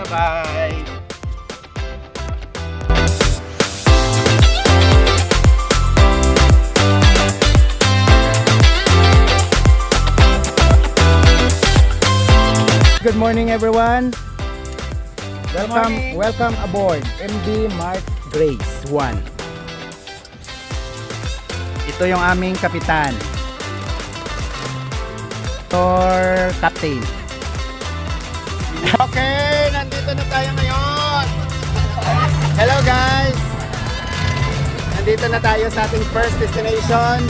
Bye-bye. Good morning everyone. morning. Welcome aboard MV Mark Grace 1. Ito yung aming kapitan. Tour captain. Okay, nandito na tayo ngayon. Hello guys. Nandito na tayo sa ating first destination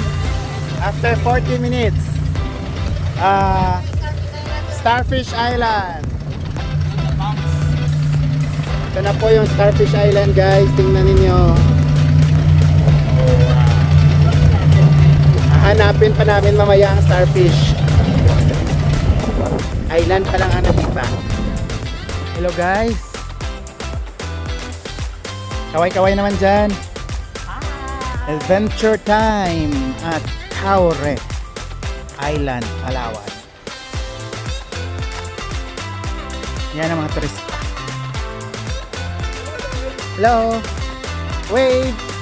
after 40 minutes. Starfish Island. Ito na po yung Starfish Island guys. Tingnan ninyo. Hanapin pa namin mamaya ang Starfish Island pa lang ang nakita. Hello guys. Kaway-kaway naman dyan. Adventure time at Taure Island, Palawan. Yan ang mga turista. Hello. Wave.